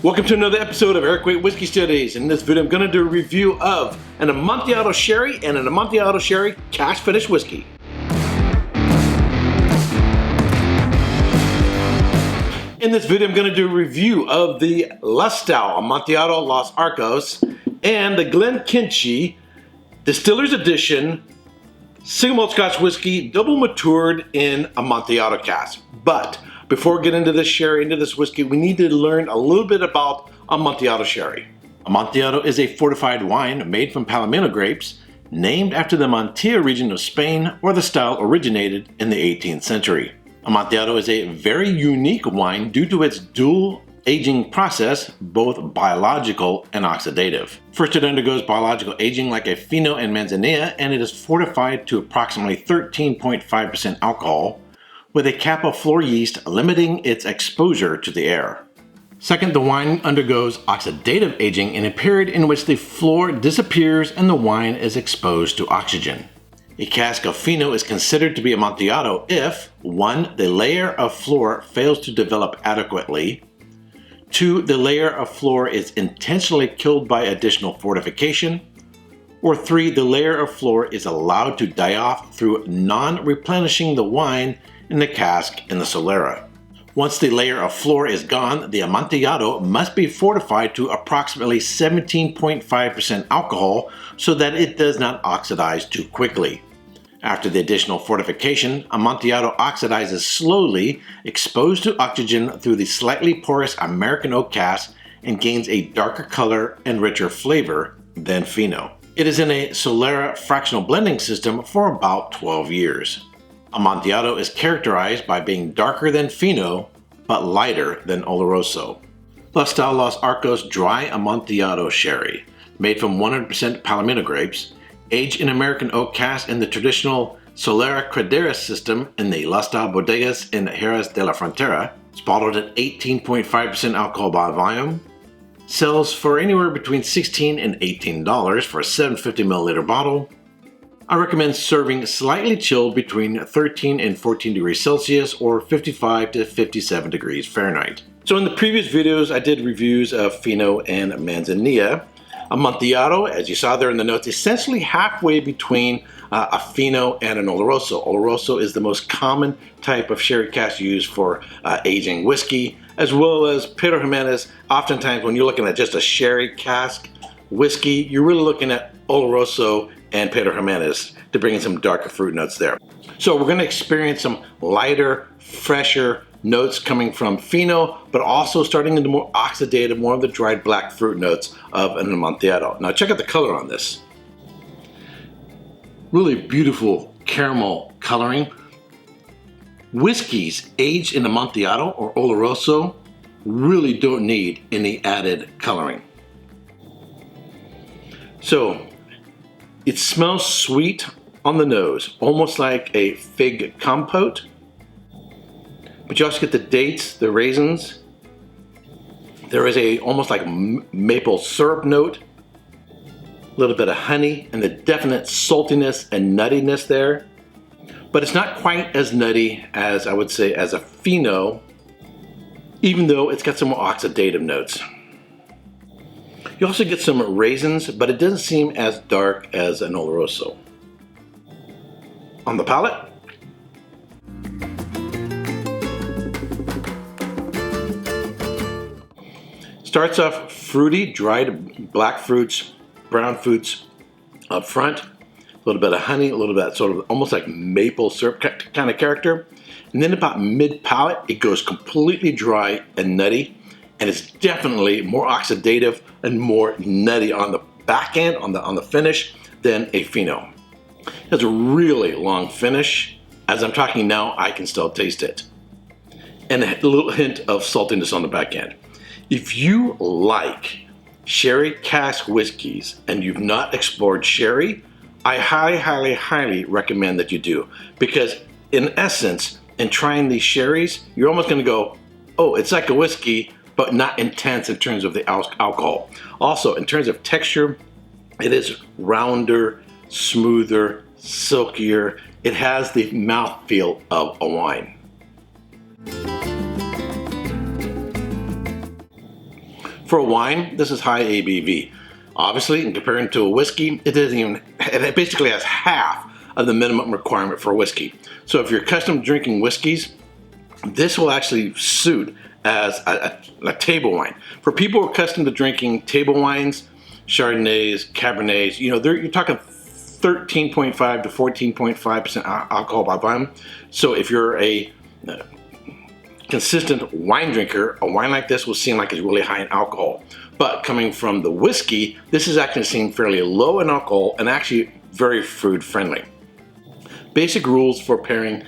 Welcome to another episode of Erik Wait Whiskey Studies. In this video I'm going to do a review of an Amontillado Sherry and an Amontillado Sherry cask finish whiskey. In this video I'm going to do a review of the Lustau Amontillado Los Arcos and the Glenkinchie Distiller's Edition Single Malt Scotch Whisky double matured in Amontillado cask. But before we get into this sherry, into this whiskey, we need to learn a little bit about Amontillado Sherry. Amontillado is a fortified wine made from Palomino grapes, named after the Montilla region of Spain, where the style originated in the 18th century. Amontillado is a very unique wine due to its dual aging process, both biological and oxidative. First, it undergoes biological aging like a Fino and Manzanilla, and it is fortified to approximately 13.5% alcohol, with a cap of floor yeast limiting its exposure to the air. Second, the wine undergoes oxidative aging in a period in which the floor disappears and the wine is exposed to oxygen. A cask of Fino is considered to be Amontillado if 1. The layer of floor fails to develop adequately, 2. The layer of floor is intentionally killed by additional fortification, or 3. The layer of floor is allowed to die off through non-replenishing the wine in the cask in the Solera. Once the layer of floor is gone, the Amontillado must be fortified to approximately 17.5% alcohol so that it does not oxidize too quickly. After the additional fortification, Amontillado oxidizes slowly, exposed to oxygen through the slightly porous American oak cask, and gains a darker color and richer flavor than Fino. It is in a Solera fractional blending system for about 12 years. Amontillado is characterized by being darker than Fino, but lighter than Oloroso. Lustau Los Arcos Dry Amontillado Sherry, made from 100% Palomino grapes, aged in American oak cask in the traditional Solera Craderas system in the Lustau Bodegas in Jerez de la Frontera. It's bottled at 18.5% alcohol by volume. Sells for anywhere between $16 and $18 for a 750 milliliter bottle. I recommend serving slightly chilled between 13 and 14 degrees Celsius or 55 to 57 degrees Fahrenheit. So in the previous videos I did reviews of Fino and Manzanilla. Amontillado, as you saw there in the notes, essentially halfway between a Fino and an Oloroso. Oloroso is the most common type of sherry cask used for aging whiskey, as well as Pedro Jimenez. Oftentimes when you're looking at just a sherry cask whiskey, you're really looking at Oloroso and Pedro Jimenez to bring in some darker fruit notes there. So we're going to experience some lighter, fresher notes coming from Fino, but also starting into more oxidative, more of the dried black fruit notes of an Amontillado. Now check out the color on this. Really beautiful caramel coloring. Whiskeys aged in Amontillado or Oloroso really don't need any added coloring. So it smells sweet on the nose, almost like a fig compote. But you also get the dates, the raisins. There is a almost like maple syrup note, a little bit of honey, and the definite saltiness and nuttiness there. But it's not quite as nutty as I would say as a Fino, even though it's got some more oxidative notes. You also get some raisins, but it doesn't seem as dark as an Oloroso. On the palate, starts off fruity, dried black fruits, brown fruits up front, a little bit of honey, a little bit sort of almost like maple syrup kind of character. And then about mid-palate, it goes completely dry and nutty. And it's definitely more oxidative and more nutty on the back end, on the finish, than a Fino. It has a really long finish. As I'm talking now, I can still taste it. And a little hint of saltiness on the back end. If you like sherry cask whiskeys and you've not explored sherry, I highly recommend that you do. Because in essence, in trying these sherries, you're almost gonna go, oh, it's like a whiskey, but not intense in terms of the alcohol. Also, in terms of texture, it is rounder, smoother, silkier. It has the mouthfeel of a wine. For a wine, this is high ABV. Obviously, in comparing to a whiskey, it basically has half of the minimum requirement for a whiskey. So if you're accustomed to drinking whiskeys, this will actually suit as a table wine. For people who are accustomed to drinking table wines, Chardonnays, Cabernets, you're talking 13.5 to 14.5% alcohol by volume. So if you're a consistent wine drinker, a wine like this will seem like it's really high in alcohol. But coming from the whiskey, this is actually seen fairly low in alcohol and actually very food friendly. Basic rules for pairing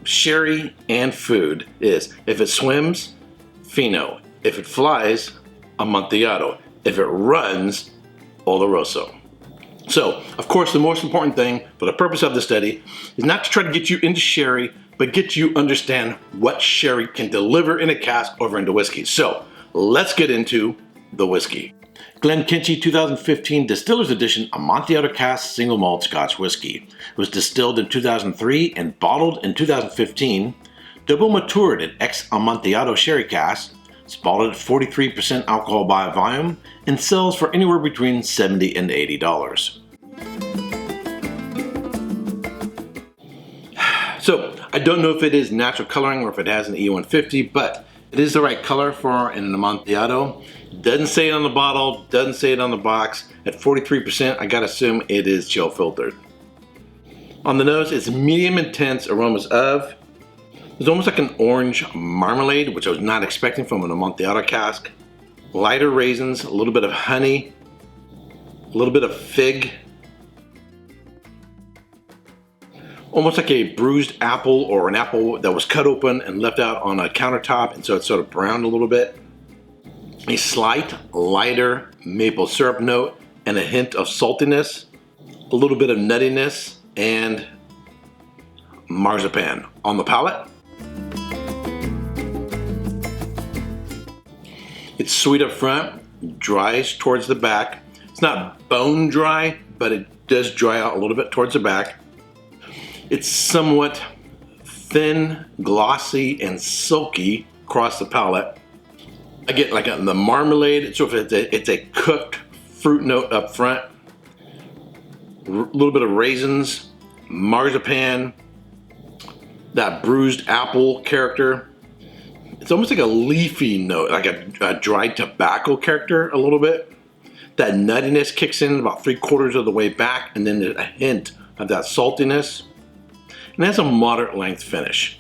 sherry and food is: if it swims, Fino; if it flies, Amontillado; if it runs, Oloroso. So, of course, the most important thing for the purpose of the study is not to try to get you into sherry, but get you understand what sherry can deliver in a cask over into whiskey. So, let's get into the whiskey. Glenkinchie 2015 Distillers Edition Amontillado Cask Single Malt Scotch Whisky. It was distilled in 2003 and bottled in 2015. Double matured in ex-Amontillado sherry cask. It's bottled at 43% alcohol by volume and sells for anywhere between $70 and $80. So, I don't know if it is natural coloring or if it has an E150, but it is the right color for an Amontillado. Doesn't say it on the bottle, doesn't say it on the box. At 43%, I gotta assume it is chill filtered. On the nose, it's medium intense aromas of, it's almost like an orange marmalade, which I was not expecting from an Amontillado cask. Lighter raisins, a little bit of honey, a little bit of fig. Almost like a bruised apple or an apple that was cut open and left out on a countertop, and so it's sort of browned a little bit. A slight, lighter maple syrup note and a hint of saltiness, a little bit of nuttiness, and marzipan on the palate. It's sweet up front, dries towards the back. It's not bone dry, but it does dry out a little bit towards the back. It's somewhat thin, glossy, and silky across the palate. I get like the marmalade, so it's a cooked fruit note up front. A little bit of raisins, marzipan, that bruised apple character. It's almost like a leafy note, like a dried tobacco character a little bit. That nuttiness kicks in about 3/4 of the way back, and then a hint of that saltiness. And it has a moderate length finish.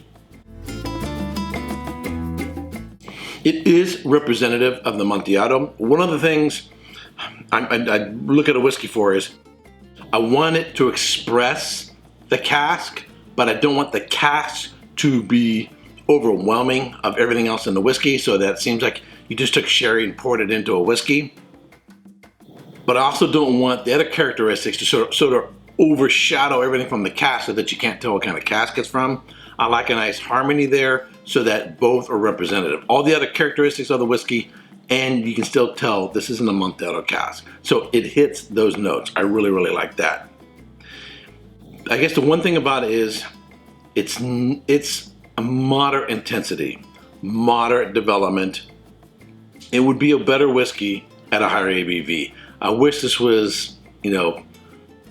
It is representative of the Amontillado. One of the things I look at a whiskey for is I want it to express the cask, but I don't want the cask to be overwhelming of everything else in the whiskey, so that it seems like you just took sherry and poured it into a whiskey. But I also don't want the other characteristics to sort of overshadow everything from the cask so that you can't tell what kind of cask it's from. I like a nice harmony there so that both are representative. All the other characteristics of the whiskey, and you can still tell this is an Amontillado cask. So it hits those notes. I really, really like that. I guess the one thing about it is it's a moderate intensity, moderate development. It would be a better whiskey at a higher ABV. I wish this was,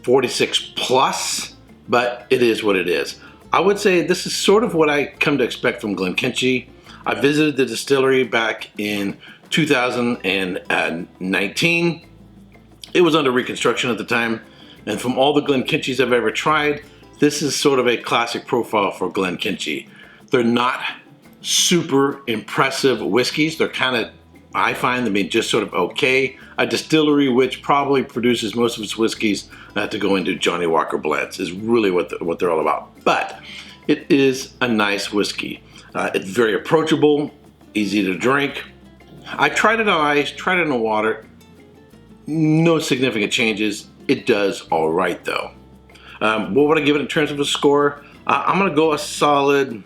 46 plus, but it is what it is. I would say this is sort of what I come to expect from Glenkinchie. I visited the distillery back in 2019. It was under reconstruction at the time, and from all the Glenkinchies I've ever tried, this is sort of a classic profile for Glenkinchie. They're not super impressive whiskeys. They're kind of, I find them being just sort of okay. A distillery which probably produces most of its whiskeys to go into Johnnie Walker blends is really what they're all about. But it is a nice whiskey. It's very approachable, easy to drink. I tried it on ice, tried it in the water. No significant changes. It does all right though. What would I give it in terms of a score? I'm gonna go a solid,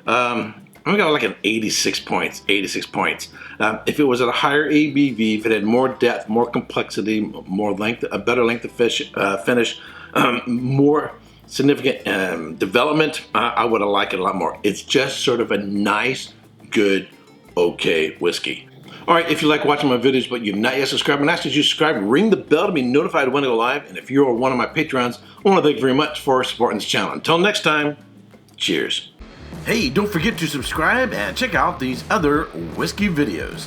I'm gonna go like an 86 points. If it was at a higher ABV, if it had more depth, more complexity, more length, a better length of finish, more significant development, I would have liked it a lot more. It's just sort of a nice, good, okay whiskey. Alright, if you like watching my videos but you've not yet subscribed, and ask that you subscribe, ring the bell to be notified when I go live, and if you're one of my Patreons, I want to thank you very much for supporting this channel. Until next time, cheers. Hey, don't forget to subscribe and check out these other whiskey videos.